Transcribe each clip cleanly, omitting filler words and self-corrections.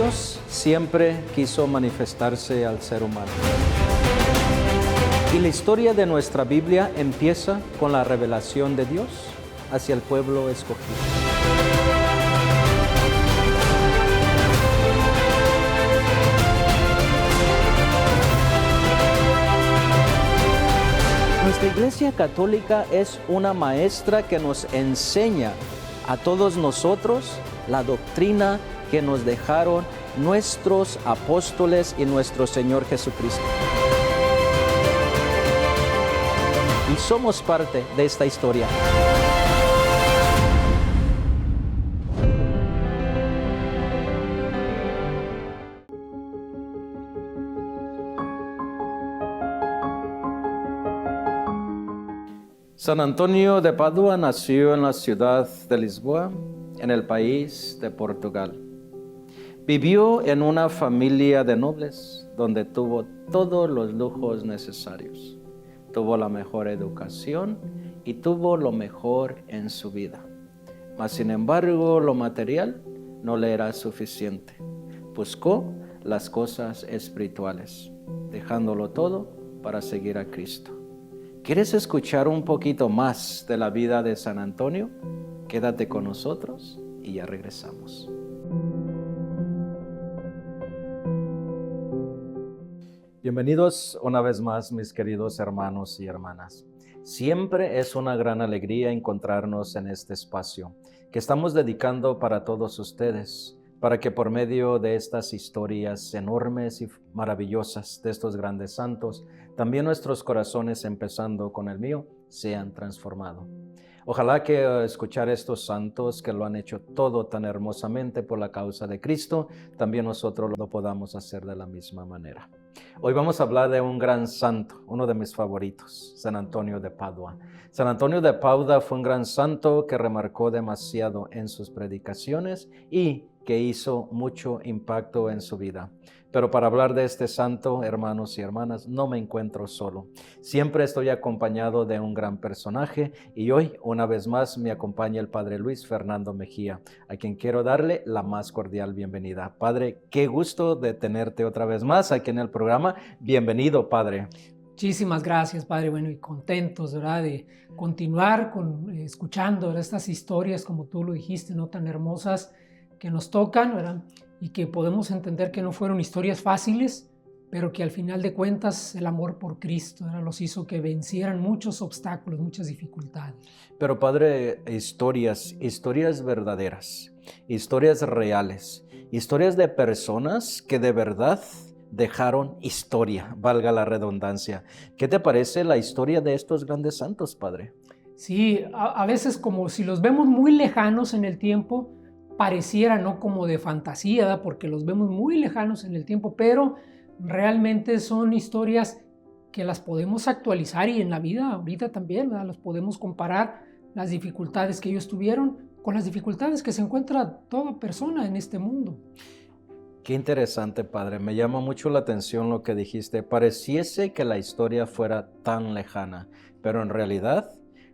Dios siempre quiso manifestarse al ser humano. Y la historia de nuestra Biblia empieza con la revelación de Dios hacia el pueblo escogido. Nuestra Iglesia Católica es una maestra que nos enseña a todos nosotros la doctrina que nos dejaron nuestros apóstoles y nuestro Señor Jesucristo. Y somos parte de esta historia. San Antonio de Padua nació en la ciudad de Lisboa, en el país de Portugal. Vivió en una familia de nobles, donde tuvo todos los lujos necesarios. Tuvo la mejor educación y tuvo lo mejor en su vida. Mas, sin embargo, lo material no le era suficiente. Buscó las cosas espirituales, dejándolo todo para seguir a Cristo. ¿Quieres escuchar un poquito más de la vida de San Antonio? Quédate con nosotros y ya regresamos. Bienvenidos una vez más, mis queridos hermanos y hermanas. Siempre es una gran alegría encontrarnos en este espacio que estamos dedicando para todos ustedes, para que por medio de estas historias enormes y maravillosas de estos grandes santos, también nuestros corazones, empezando con el mío, sean transformados. Ojalá que escuchar estos santos que lo han hecho todo tan hermosamente por la causa de Cristo, también nosotros lo podamos hacer de la misma manera. Hoy vamos a hablar de un gran santo, uno de mis favoritos, San Antonio de Padua. San Antonio de Padua fue un gran santo que remarcó demasiado en sus predicaciones y que hizo mucho impacto en su vida. Pero para hablar de este santo, hermanos y hermanas, no me encuentro solo. Siempre estoy acompañado de un gran personaje y hoy, una vez más, me acompaña el Padre Luis Fernando Mejía, a quien quiero darle la más cordial bienvenida. Padre, qué gusto de tenerte otra vez más aquí en el programa. Bienvenido, Padre. Muchísimas gracias, Padre. Bueno, y contentos, ¿verdad?, de continuar escuchando, ¿verdad?, estas historias, como tú lo dijiste, no tan hermosas, que nos tocan, ¿verdad?, y que podemos entender que no fueron historias fáciles, pero que al final de cuentas el amor por Cristo, ¿verdad?, los hizo que vencieran muchos obstáculos, muchas dificultades. Pero, Padre, historias verdaderas, historias reales, historias de personas que de verdad dejaron historia, valga la redundancia. ¿Qué te parece la historia de estos grandes santos, Padre? Sí, a veces como si los vemos muy lejanos en el tiempo, pareciera no como de fantasía, ¿verdad?, porque los vemos muy lejanos en el tiempo, pero realmente son historias que las podemos actualizar y en la vida ahorita también, ¿verdad?, las podemos comparar, las dificultades que ellos tuvieron con las dificultades que se encuentra toda persona en este mundo. Qué interesante, Padre. Me llama mucho la atención lo que dijiste. Pareciese que la historia fuera tan lejana, pero en realidad,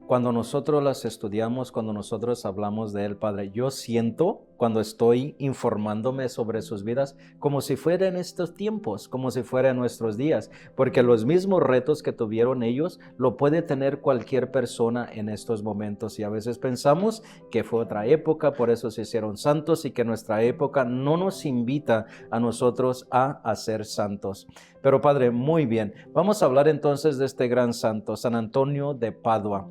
cuando nosotros las estudiamos, cuando nosotros hablamos de él, Padre, yo siento cuando estoy informándome sobre sus vidas como si fuera en estos tiempos, como si fuera en nuestros días, porque los mismos retos que tuvieron ellos lo puede tener cualquier persona en estos momentos y a veces pensamos que fue otra época, por eso se hicieron santos y que nuestra época no nos invita a nosotros a ser santos. Pero, Padre, muy bien, vamos a hablar entonces de este gran santo, San Antonio de Padua.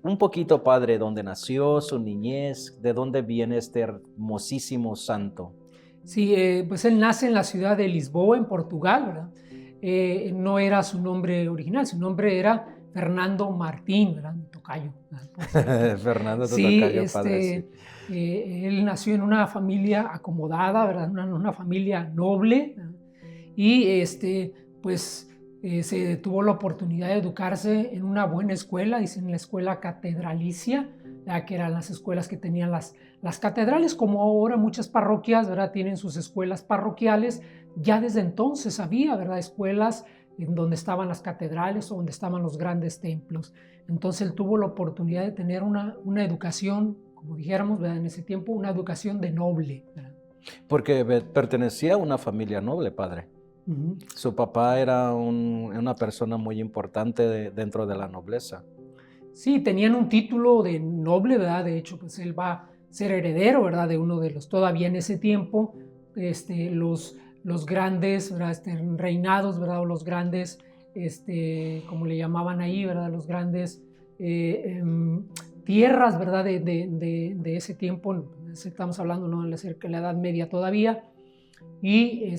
Un poquito, Padre, dónde nació, su niñez, de dónde viene este hermosísimo santo. Sí, pues él nace en la ciudad de Lisboa, en Portugal, ¿verdad? No era su nombre original, su nombre era Fernando Martín, ¿verdad?, tocayo. Fernando Sí, tocayo, Padre, sí. Él nació en una familia acomodada, ¿verdad?, una familia noble, ¿verdad?, y se tuvo la oportunidad de educarse en una buena escuela, dicen la escuela catedralicia, ¿verdad?, que eran las escuelas que tenían las catedrales, como ahora muchas parroquias, ¿verdad?, tienen sus escuelas parroquiales. Ya desde entonces había, ¿verdad?, escuelas en donde estaban las catedrales o donde estaban los grandes templos. Entonces él tuvo la oportunidad de tener una educación, como dijéramos, ¿verdad?, en ese tiempo, una educación de noble, ¿verdad? Porque pertenecía a una familia noble, padre. Ujú. Su papá era una persona muy importante dentro de la nobleza. Sí, tenían un título de noble, ¿verdad? De hecho, pues él va a ser heredero, ¿verdad? De uno de los, todavía en ese tiempo, los grandes, ¿verdad? Reinados, ¿verdad? O los grandes, como le llamaban ahí, ¿verdad? Los grandes tierras, ¿verdad? De ese tiempo, estamos hablando, ¿no? De la Edad Media todavía, y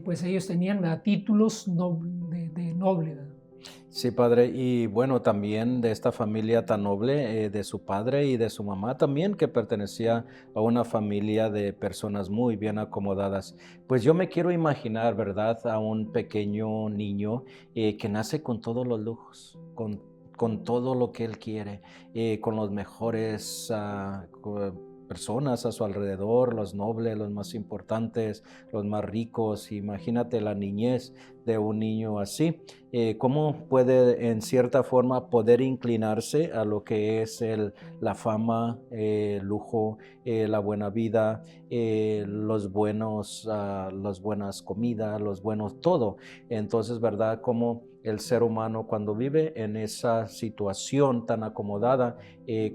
pues ellos tenían, ¿verdad? Títulos de noble, ¿verdad? Sí, padre, y bueno, también de esta familia tan noble, de su padre y de su mamá también, que pertenecía a una familia de personas muy bien acomodadas. Pues yo me quiero imaginar, ¿verdad?, a un pequeño niño que nace con todos los lujos, con todo lo que él quiere, con los mejores personas a su alrededor, los nobles, los más importantes, los más ricos. Imagínate la niñez de un niño así. ¿Cómo puede en cierta forma poder inclinarse a lo que es la fama, el lujo, la buena vida, las buenas comidas, los buenos todo? Entonces, ¿verdad? Como el ser humano cuando vive en esa situación tan acomodada,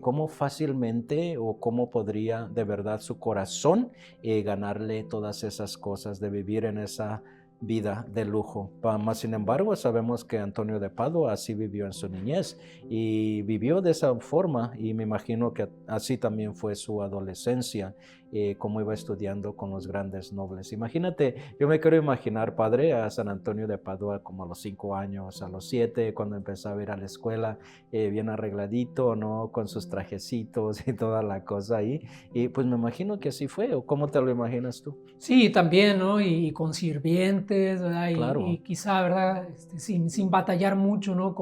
cómo fácilmente o cómo podría de verdad su corazón ganarle todas esas cosas de vivir en esa vida de lujo. Más sin embargo, sabemos que Antonio de Padua así vivió en su niñez y vivió de esa forma, y me imagino que así también fue su adolescencia, como iba estudiando con los grandes nobles. Imagínate, yo me quiero imaginar, padre, a San Antonio de Padua como a los 5 años, a los 7, cuando empezaba a ir a la escuela, bien arregladito, ¿no? Con sus trajecitos y toda la cosa ahí. Y pues me imagino que así fue, ¿o cómo te lo imaginas tú? Sí, también, ¿no? Y con sirvientes, ¿verdad? Y Claro. quizá, ¿verdad? Sin batallar mucho, ¿no?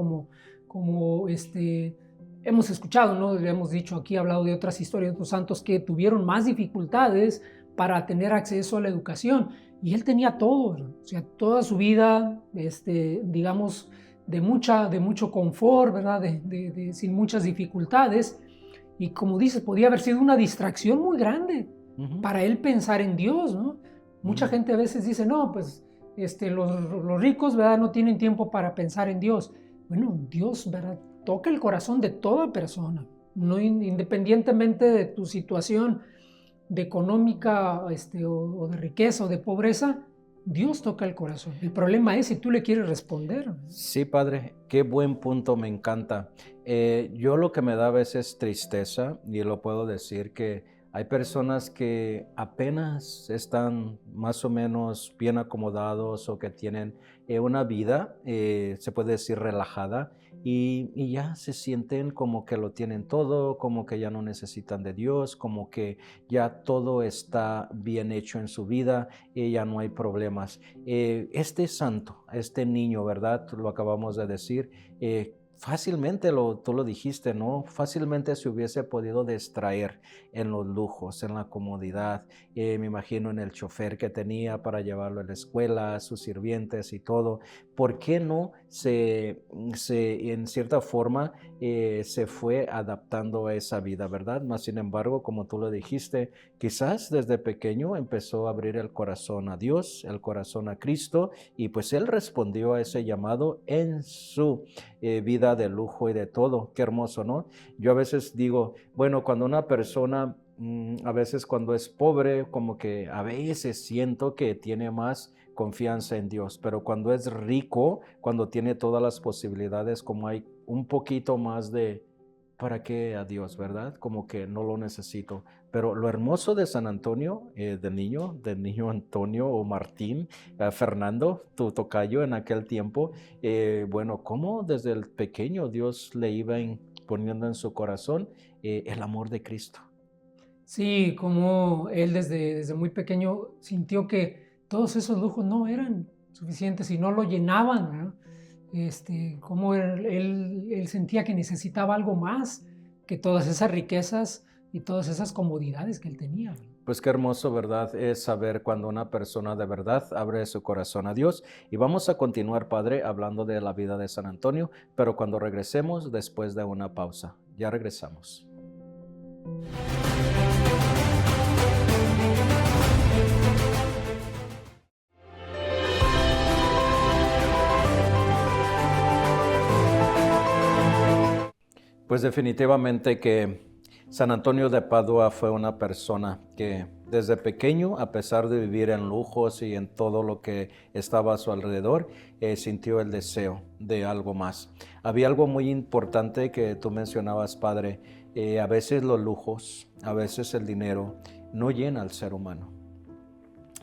Hemos escuchado, ¿no? Le hemos dicho aquí, hablado de otras historias de otros santos que tuvieron más dificultades para tener acceso a la educación. Y él tenía todo, ¿verdad? O sea, toda su vida, digamos, de mucho confort, ¿verdad? Sin muchas dificultades. Y como dices, podía haber sido una distracción muy grande Ujú. para él pensar en Dios, ¿no? Mucha Mm. gente a veces dice, no, pues los ricos, ¿verdad? No tienen tiempo para pensar en Dios. Bueno, Dios, ¿verdad? Toca el corazón de toda persona, no independientemente de tu situación de económica o de riqueza o de pobreza, Dios toca el corazón. El problema es si tú le quieres responder. Sí, padre, qué buen punto, me encanta. Yo lo que me da a veces tristeza, y lo puedo decir, que hay personas que apenas están más o menos bien acomodados o que tienen una vida, se puede decir, relajada, y ya se sienten como que lo tienen todo, como que ya no necesitan de Dios, como que ya todo está bien hecho en su vida y ya no hay problemas. Este santo, este niño, ¿verdad? Lo acabamos de decir, fácilmente tú lo dijiste, ¿no? Fácilmente se hubiese podido distraer en los lujos, en la comodidad, me imagino en el chofer que tenía para llevarlo a la escuela, sus sirvientes y todo. ¿Por qué no en cierta forma, se fue adaptando a esa vida, ¿verdad? Más sin embargo, como tú lo dijiste, quizás desde pequeño empezó a abrir el corazón a Dios, el corazón a Cristo, y pues él respondió a ese llamado en su vida de lujo y de todo. Qué hermoso, ¿no? Yo a veces digo, bueno, cuando una persona, a veces cuando es pobre, como que a veces siento que tiene más confianza en Dios, pero cuando es rico, cuando tiene todas las posibilidades, como hay un poquito más de, ¿para qué a Dios, verdad? Como que no lo necesito. Pero lo hermoso de San Antonio, del niño Antonio o Martín, Fernando, tu tocayo en aquel tiempo, bueno, cómo desde el pequeño Dios le iba poniendo en su corazón el amor de Cristo. Sí, como él desde muy pequeño sintió que todos esos lujos no eran suficientes y no lo llenaban, ¿verdad? Como él sentía que necesitaba algo más que todas esas riquezas y todas esas comodidades que él tenía. Pues qué hermoso, ¿verdad? Es saber cuando una persona de verdad abre su corazón a Dios. Y vamos a continuar, Padre, hablando de la vida de San Antonio, pero cuando regresemos después de una pausa. Ya regresamos. Pues definitivamente que San Antonio de Padua fue una persona que desde pequeño, a pesar de vivir en lujos y en todo lo que estaba a su alrededor, sintió el deseo de algo más. Había algo muy importante que tú mencionabas, padre. A veces los lujos, a veces el dinero no llena al ser humano.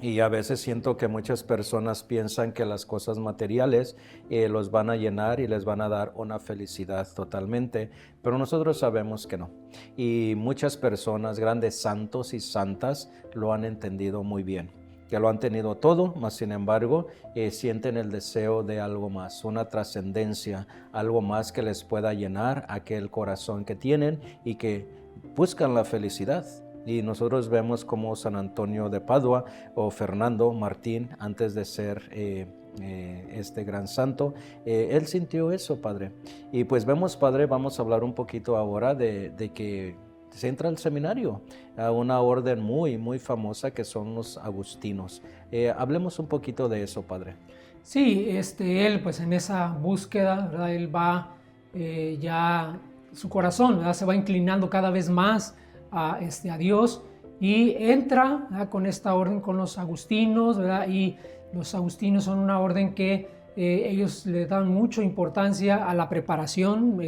Y a veces siento que muchas personas piensan que las cosas materiales los van a llenar y les van a dar una felicidad totalmente, pero nosotros sabemos que no. Y muchas personas, grandes santos y santas, lo han entendido muy bien, que lo han tenido todo, mas sin embargo sienten el deseo de algo más, una trascendencia, algo más que les pueda llenar aquel corazón que tienen y que buscan la felicidad. Y nosotros vemos como San Antonio de Padua o Fernando Martín, antes de ser este gran santo, él sintió eso, padre. Y pues vemos, padre, vamos a hablar un poquito ahora de que se entra al seminario, a una orden muy, muy famosa que son los agustinos. Hablemos un poquito de eso, padre. Sí, él pues en esa búsqueda, ¿verdad? Él va ya, su corazón, ¿verdad? Se va inclinando cada vez más a Dios y entra, ¿verdad? Con esta orden con los agustinos, ¿verdad? Y los agustinos son una orden que ellos le dan mucha importancia a la preparación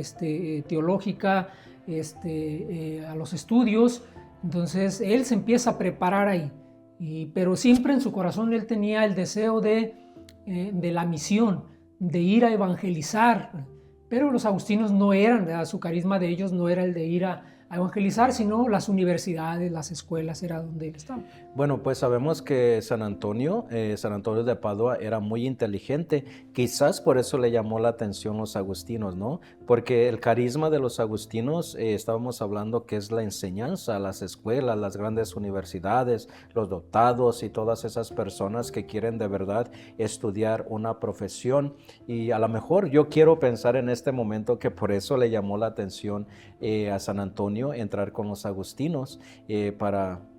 teológica, a los estudios. Entonces él se empieza a preparar ahí, pero siempre en su corazón él tenía el deseo de la misión, de ir a evangelizar. Pero los agustinos no eran, ¿verdad? Su carisma de ellos no era el de ir a evangelizar, sino las universidades, las escuelas, era donde él estaba. Bueno, pues sabemos que San Antonio de Padua era muy inteligente, quizás por eso le llamó la atención los agustinos, ¿no? Porque el carisma de los agustinos, estábamos hablando que es la enseñanza, las escuelas, las grandes universidades, los dotados y todas esas personas que quieren de verdad estudiar una profesión. Y a lo mejor yo quiero pensar en este momento que por eso le llamó la atención a San Antonio entrar con los agustinos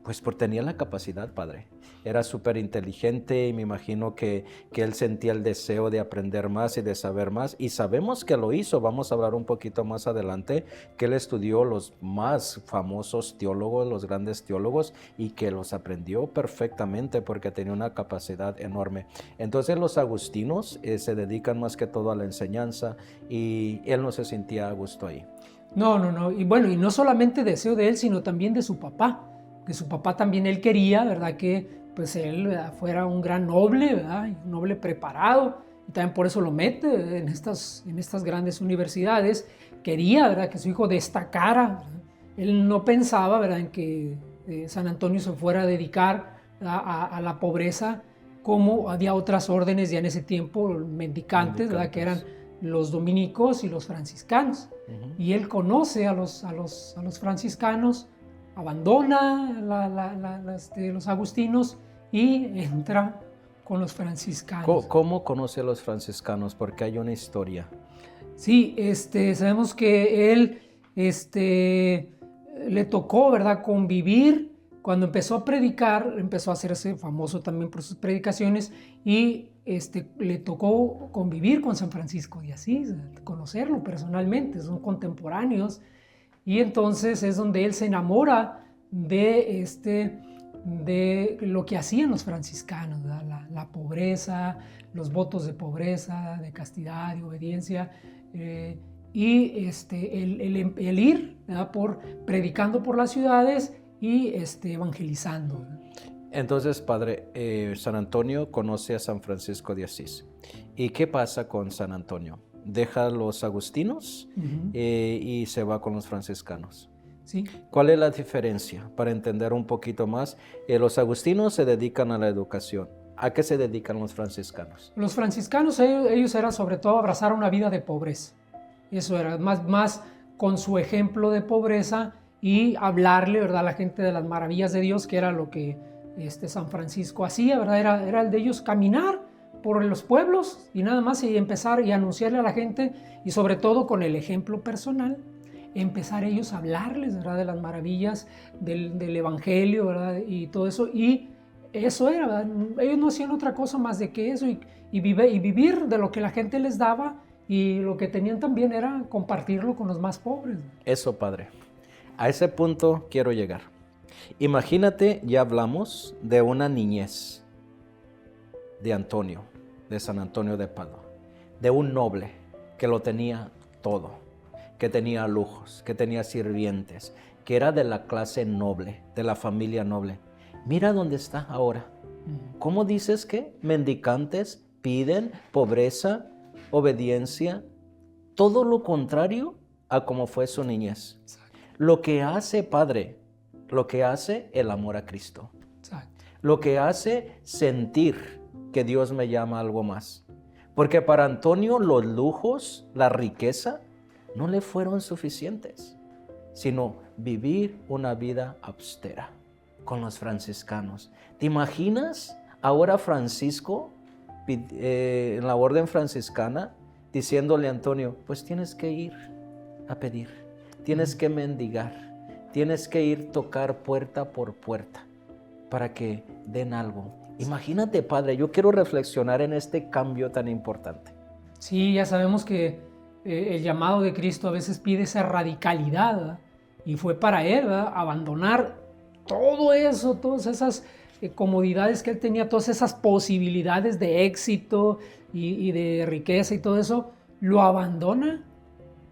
pues porque tenía la capacidad, padre. Era súper inteligente y me imagino que él sentía el deseo de aprender más y de saber más. Y sabemos que lo hizo. Vamos a hablar un poquito más adelante que él estudió los más famosos teólogos, los grandes teólogos, y que los aprendió perfectamente porque tenía una capacidad enorme. Entonces los agustinos se dedican más que todo a la enseñanza y él no se sentía a gusto ahí. No. Y bueno, y no solamente deseo de él, sino también de su papá. Que su papá también él quería, ¿verdad? Que pues él, ¿verdad?, fuera un gran noble, ¿verdad? Un noble preparado. Y también por eso lo mete en estas grandes universidades. Quería, ¿verdad?, que su hijo destacara. ¿Verdad? Él no pensaba, ¿verdad?, en que San Antonio se fuera a dedicar a la pobreza, como había otras órdenes ya en ese tiempo, mendicantes, ¿verdad?, que eran los dominicos y los franciscanos. Y él conoce a los franciscanos, abandona los agustinos y entra con los franciscanos. ¿Cómo conoce a los franciscanos? Porque hay una historia. Sí, sabemos que él le tocó, ¿verdad?, convivir. Cuando empezó a predicar, empezó a hacerse famoso también por sus predicaciones y le tocó convivir con San Francisco de Asís, conocerlo personalmente, son contemporáneos. Y entonces es donde él se enamora de lo que hacían los franciscanos, la pobreza, los votos de pobreza, de castidad, de obediencia, y el ir, ¿verdad?, predicando por las ciudades y evangelizando. Entonces, padre, San Antonio conoce a San Francisco de Asís. ¿Y qué pasa con San Antonio? Deja a los agustinos y se va con los franciscanos. Sí. ¿Cuál es la diferencia? Para entender un poquito más, los agustinos se dedican a la educación. ¿A qué se dedican los franciscanos? Los franciscanos, ellos era sobre todo abrazar una vida de pobreza. Eso era más con su ejemplo de pobreza y hablarle, ¿verdad?, a la gente de las maravillas de Dios, que era lo que San Francisco hacía, ¿verdad? Era el de ellos caminar por los pueblos y nada más, y empezar y anunciarle a la gente, y sobre todo con el ejemplo personal, empezar ellos a hablarles, ¿verdad?, de las maravillas del Evangelio, ¿verdad?, y todo eso. Y eso era, ¿verdad? Ellos no hacían otra cosa más de que eso y vivir de lo que la gente les daba y lo que tenían también era compartirlo con los más pobres. Eso, Padre. A ese punto quiero llegar. Imagínate, ya hablamos de una niñez de Antonio, de San Antonio de Padua, de un noble que lo tenía todo, que tenía lujos, que tenía sirvientes, que era de la clase noble, de la familia noble. Mira dónde está ahora. ¿Cómo dices que mendicantes piden pobreza, obediencia? Todo lo contrario a como fue su niñez. Lo que hace, Padre, lo que hace el amor a Cristo. Lo que hace sentir que Dios me llama a algo más. Porque para Antonio los lujos, la riqueza, no le fueron suficientes, sino vivir una vida austera con los franciscanos. ¿Te imaginas ahora Francisco en la orden franciscana diciéndole a Antonio, pues tienes que ir a pedir, tienes que mendigar, tienes que ir tocar puerta por puerta para que den algo? Imagínate, Padre, yo quiero reflexionar en este cambio tan importante. Sí, ya sabemos que el llamado de Cristo a veces pide esa radicalidad, ¿verdad? Y fue para él, ¿verdad?, abandonar todo eso, todas esas comodidades que él tenía, todas esas posibilidades de éxito y de riqueza y todo eso, lo abandona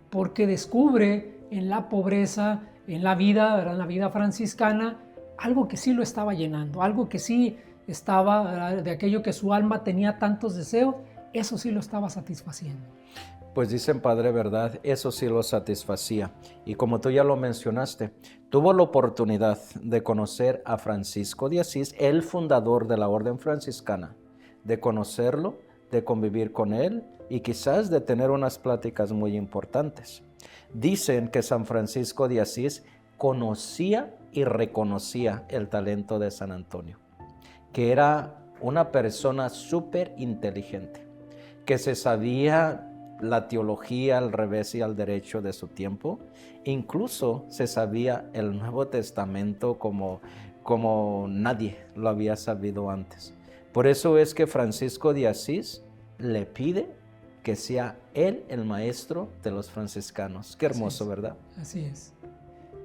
porque descubre en la pobreza, en la vida, ¿verdad?, en la vida franciscana, algo que sí lo estaba llenando, algo que sí estaba, ¿verdad?, de aquello que su alma tenía tantos deseos, eso sí lo estaba satisfaciendo. Pues dicen, Padre, ¿verdad? Eso sí lo satisfacía. Y como tú ya lo mencionaste, tuvo la oportunidad de conocer a Francisco de Asís, el fundador de la orden franciscana, de conocerlo, de convivir con él y quizás de tener unas pláticas muy importantes. Dicen que San Francisco de Asís conocía y reconocía el talento de San Antonio, que era una persona súper inteligente, que se sabía la teología al revés y al derecho de su tiempo. Incluso se sabía el Nuevo Testamento como nadie lo había sabido antes. Por eso es que Francisco de Asís le pide que sea él el maestro de los franciscanos. Qué hermoso, ¿verdad? Así es.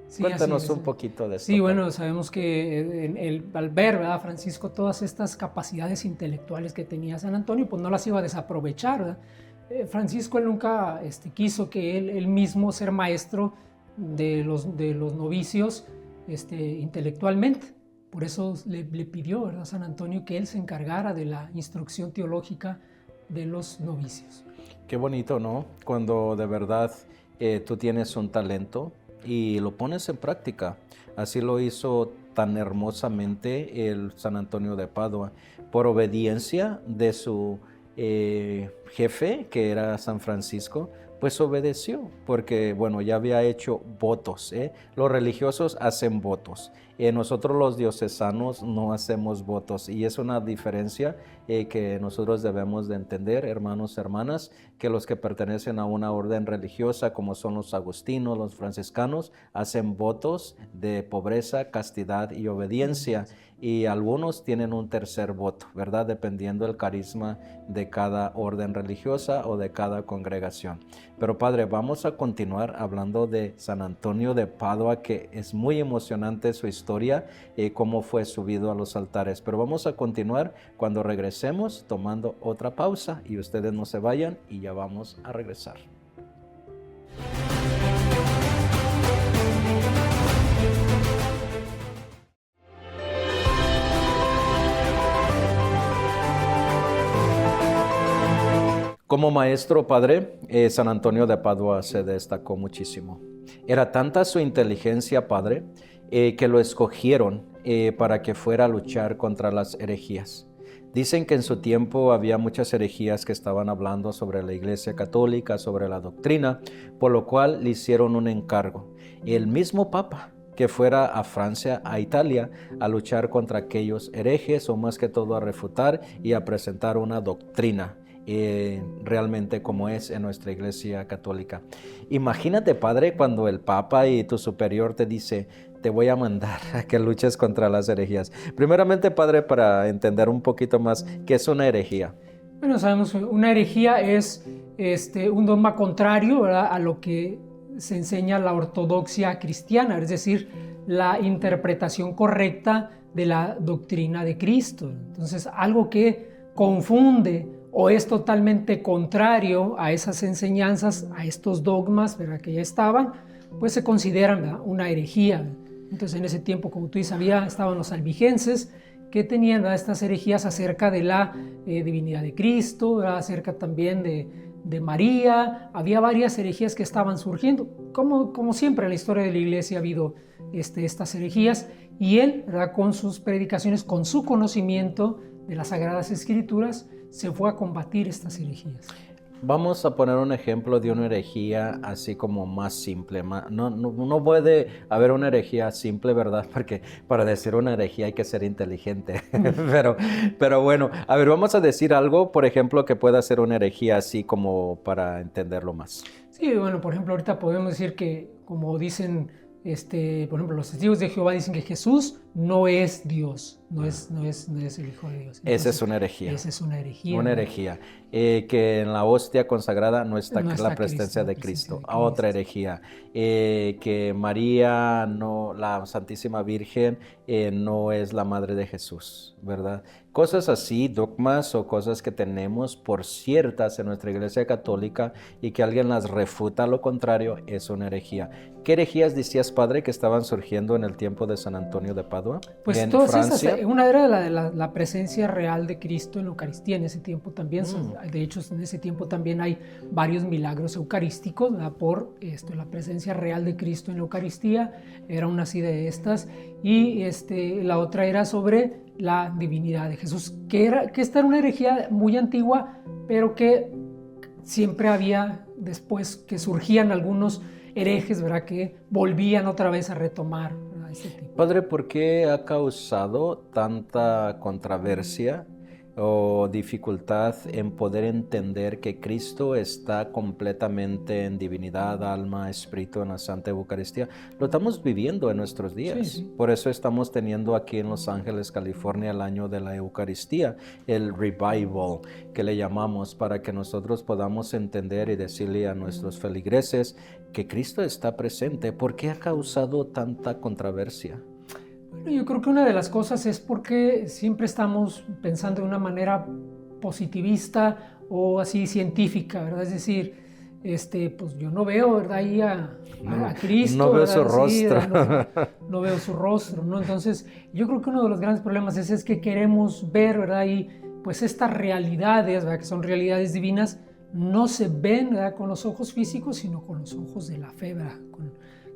Sí, Cuéntanos un poquito de esto. Sí, bueno, sabemos que al ver, ¿verdad?, Francisco, todas estas capacidades intelectuales que tenía San Antonio, pues no las iba a desaprovechar, ¿verdad? Francisco él nunca quiso que él mismo ser maestro de los novicios intelectualmente. Por eso le pidió, ¿verdad?, San Antonio, que él se encargara de la instrucción teológica de los novicios. Qué bonito, ¿no? Cuando de verdad tú tienes un talento y lo pones en práctica. Así lo hizo tan hermosamente el San Antonio de Padua, por obediencia de su jefe, que era San Francisco, pues obedeció, porque bueno, ya había hecho votos. Los religiosos hacen votos. Nosotros los diocesanos no hacemos votos, y es una diferencia que nosotros debemos de entender, hermanos, hermanas, que los que pertenecen a una orden religiosa como son los agustinos, los franciscanos, hacen votos de pobreza, castidad y obediencia, y algunos tienen un tercer voto, ¿verdad?, dependiendo del carisma de cada orden religiosa o de cada congregación. Pero Padre, vamos a continuar hablando de San Antonio de Padua, que es muy emocionante su historia, cómo fue subido a los altares. Pero vamos a continuar cuando regresemos, tomando otra pausa, y ustedes no se vayan y ya vamos a regresar. Como maestro, Padre, San Antonio de Padua se destacó muchísimo. Era tanta su inteligencia, Padre, que lo escogieron para que fuera a luchar contra las herejías. Dicen que en su tiempo había muchas herejías que estaban hablando sobre la Iglesia Católica, sobre la doctrina, por lo cual le hicieron un encargo. El mismo Papa, que fuera a Francia, a Italia, a luchar contra aquellos herejes, o más que todo a refutar y a presentar una doctrina realmente como es en nuestra Iglesia Católica. Imagínate, Padre, cuando el Papa y tu superior te dice, te voy a mandar a que luches contra las herejías. Primeramente, Padre, para entender un poquito más, ¿qué es una herejía? Bueno, sabemos que una herejía es un dogma contrario, ¿verdad?, a lo que se enseña la ortodoxia cristiana, es decir, la interpretación correcta de la doctrina de Cristo. Entonces, algo que confunde o es totalmente contrario a esas enseñanzas, a estos dogmas, ¿verdad?, que ya estaban, pues se consideran, ¿verdad?, una herejía. Entonces, en ese tiempo, como tú dices, estaban los albigenses que tenían, ¿verdad?, estas herejías acerca de la divinidad de Cristo, ¿verdad?, acerca también de María. Había varias herejías que estaban surgiendo. Como siempre en la historia de la iglesia ha habido estas herejías, y él, ¿verdad?, con sus predicaciones, con su conocimiento de las Sagradas Escrituras, se fue a combatir estas herejías. Vamos a poner un ejemplo de una herejía así como más simple. No puede haber una herejía simple, ¿verdad? Porque para decir una herejía hay que ser inteligente. pero bueno, a ver, vamos a decir algo, por ejemplo, que pueda ser una herejía así como para entenderlo más. Sí, bueno, por ejemplo, ahorita podemos decir que, como dicen, por ejemplo, los testigos de Jehová dicen que Jesús no es Dios, no es el Hijo de Dios. Entonces, esa es una herejía. Esa es una herejía. Una herejía. Que en la hostia consagrada no está la presencia de Cristo. Otra herejía. Que María, la Santísima Virgen, no es la Madre de Jesús, ¿verdad? Cosas así, dogmas o cosas que tenemos por ciertas en nuestra Iglesia Católica y que alguien las refuta, lo contrario, es una herejía. ¿Qué herejías decías, padre, que estaban surgiendo en el tiempo de San Antonio de Padua? Pues en todas Francia. esas, una era la presencia real de Cristo en la Eucaristía. En ese tiempo también, de hecho, en ese tiempo también hay varios milagros eucarísticos, ¿verdad?, por la presencia real de Cristo en la Eucaristía. Era una así de estas. Y la otra era sobre la divinidad de Jesús, que esta era una herejía muy antigua, pero que siempre había después que surgían algunos herejes, ¿verdad?, que volvían otra vez a retomar, ¿verdad?, ese tipo. Padre, ¿por qué ha causado tanta controversia o dificultad en poder entender que Cristo está completamente en divinidad, alma, espíritu en la Santa Eucaristía? Lo estamos viviendo en nuestros días. Sí. Por eso estamos teniendo aquí en Los Ángeles, California, el año de la Eucaristía, el revival que le llamamos, para que nosotros podamos entender y decirle a nuestros feligreses que Cristo está presente. ¿Por qué ha causado tanta controversia? Bueno, yo creo que una de las cosas es porque siempre estamos pensando de una manera positivista o así científica, ¿verdad? Es decir, pues yo no veo, ¿verdad?, ahí a Cristo. No veo, ¿verdad?, su rostro. No veo su rostro, ¿no? Entonces, yo creo que uno de los grandes problemas es que queremos ver, ¿verdad?, y pues estas realidades, ¿verdad?, que son realidades divinas, no se ven, ¿verdad?, con los ojos físicos, sino con los ojos de la fe, ¿verdad?,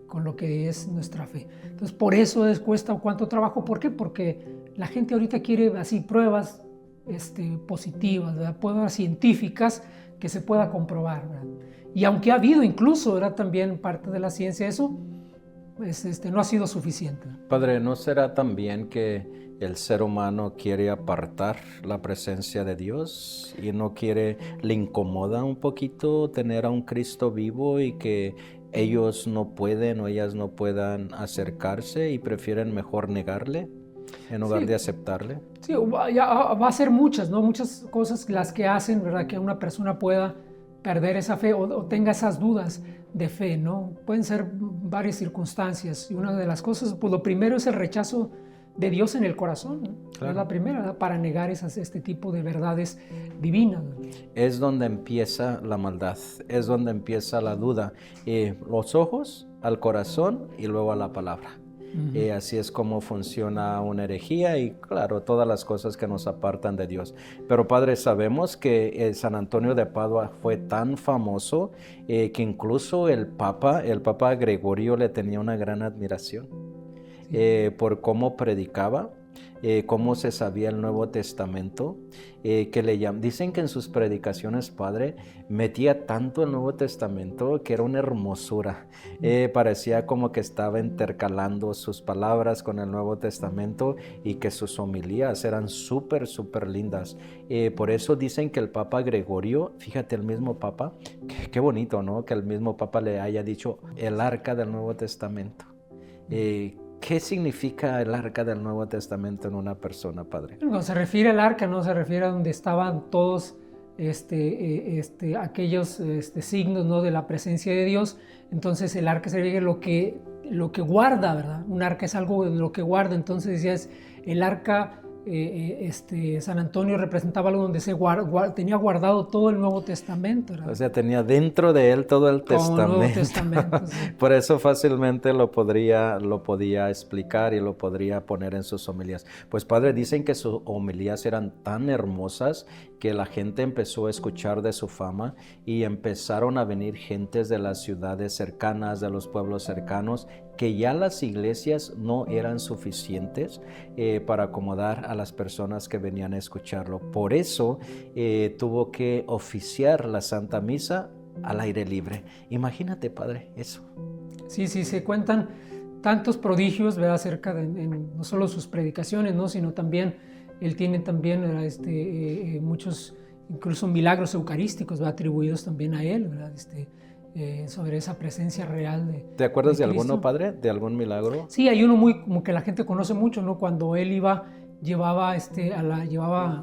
con lo que es nuestra fe. Entonces, por eso les cuesta cuánto trabajo. ¿Por qué? Porque la gente ahorita quiere así pruebas positivas, ¿verdad?, pruebas científicas que se pueda comprobar, ¿verdad? Y aunque ha habido incluso, ¿verdad?, también parte de la ciencia, eso pues, no ha sido suficiente. Padre, ¿no será también que el ser humano quiere apartar la presencia de Dios y le incomoda un poquito tener a un Cristo vivo y que ellos no pueden o ellas no puedan acercarse y prefieren mejor negarle en lugar de aceptarle? Sí, va a ser muchas, ¿no? Muchas cosas las que hacen, ¿verdad?, que una persona pueda perder esa fe o tenga esas dudas de fe, ¿no? Pueden ser varias circunstancias, y una de las cosas, pues lo primero es el rechazo de Dios en el corazón, ¿no? Claro. Es la primera, ¿verdad?, para negar este tipo de verdades divinas, ¿no? Es donde empieza la maldad, es donde empieza la duda. Los ojos al corazón y luego a la palabra. Así es como funciona una herejía y claro, todas las cosas que nos apartan de Dios. Pero Padre, sabemos que San Antonio de Padua fue tan famoso que incluso el Papa Gregorio le tenía una gran admiración por cómo predicaba. Cómo se sabía el Nuevo Testamento, dicen que en sus predicaciones, Padre, metía tanto el Nuevo Testamento que era una hermosura. Parecía como que estaba intercalando sus palabras con el Nuevo Testamento y que sus homilías eran súper lindas. Por eso dicen que el Papa Gregorio, fíjate, el mismo Papa, qué bonito, ¿no?, que el mismo Papa le haya dicho el arca del Nuevo Testamento. ¿Qué significa el arca del Nuevo Testamento en una persona, Padre? Cuando se refiere al arca, no se refiere a donde estaban todos aquellos signos, ¿no?, de la presencia de Dios. Entonces el arca sería lo que guarda, ¿verdad? Un arca es algo de lo que guarda. Entonces decías, el arca, San Antonio representaba algo donde tenía guardado todo el Nuevo Testamento, ¿verdad? O sea, tenía dentro de él todo el Testamento. Nuevo Testamento, sí. Por eso fácilmente lo podía explicar y lo podría poner en sus homilías. Pues Padre, dicen que sus homilías eran tan hermosas que la gente empezó a escuchar de su fama y empezaron a venir gentes de las ciudades cercanas, de los pueblos cercanos, que ya las iglesias no eran suficientes para acomodar a las personas que venían a escucharlo. Por eso tuvo que oficiar la Santa Misa al aire libre. Imagínate, Padre, eso. Sí, se cuentan tantos prodigios, ¿verdad?, acerca de no solo sus predicaciones, ¿no?, sino también, él tiene también muchos, incluso milagros eucarísticos, ¿verdad?, atribuidos también a él, ¿verdad?, sobre esa presencia real de ¿Te acuerdas de Cristo. alguno, Padre? ¿De algún milagro? Sí, hay uno muy como que la gente conoce mucho, ¿no? Cuando él llevaba el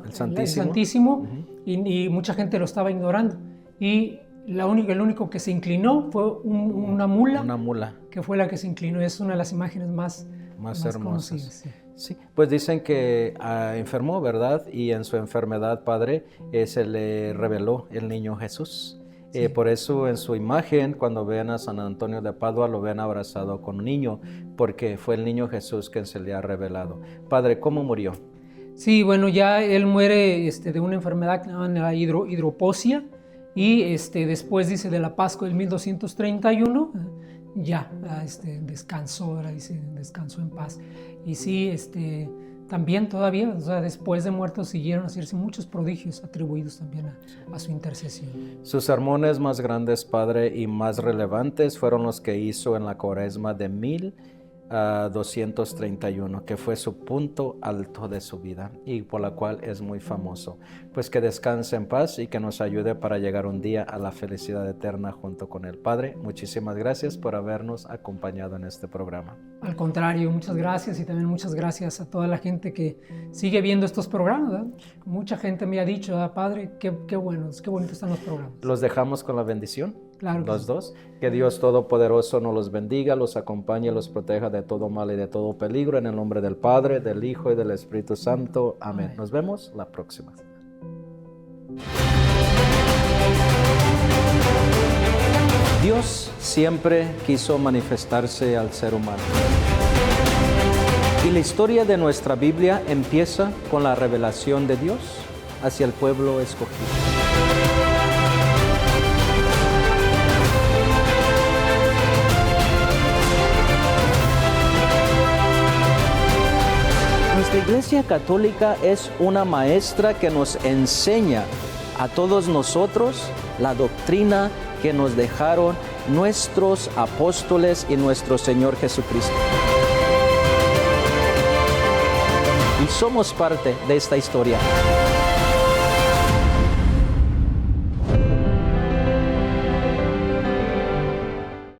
Santísimo, y mucha gente lo estaba ignorando. Y el único que se inclinó fue una mula. Una mula. Que fue la que se inclinó. Es una de las imágenes más hermosas. Conocidas. Sí. Sí, pues dicen que enfermó, ¿verdad? Y en su enfermedad, Padre, se le reveló el niño Jesús. Sí. Por eso en su imagen, cuando ven a San Antonio de Padua, lo ven abrazado con un niño, porque fue el niño Jesús quien se le ha revelado. Padre, ¿cómo murió? Sí, bueno, ya él muere de una enfermedad que llaman la hidroposia, y después, dice, de la Pascua del 1231, ya descansó, dice, descansó en paz. Y sí, también todavía, o sea, después de muerto, siguieron a hacerse muchos prodigios atribuidos también a su intercesión. Sus sermones más grandes, Padre, y más relevantes fueron los que hizo en la Cuaresma de 1231, que fue su punto alto de su vida y por la cual es muy famoso. Pues que descanse en paz y que nos ayude para llegar un día a la felicidad eterna junto con el Padre. Muchísimas gracias por habernos acompañado en este programa. Al contrario, muchas gracias, y también muchas gracias a toda la gente que sigue viendo estos programas, ¿verdad? Mucha gente me ha dicho, Padre, qué bonitos están los programas. Los dejamos con la bendición. Claro. Los dos. Que Dios Todopoderoso nos los bendiga, los acompañe, los proteja de todo mal y de todo peligro. En el nombre del Padre, del Hijo y del Espíritu Santo. Amén. Nos vemos la próxima. Dios siempre quiso manifestarse al ser humano. Y la historia de nuestra Biblia empieza con la revelación de Dios hacia el pueblo escogido. Nuestra Iglesia Católica es una maestra que nos enseña a todos nosotros la doctrina que nos dejaron nuestros apóstoles y nuestro Señor Jesucristo. Y somos parte de esta historia.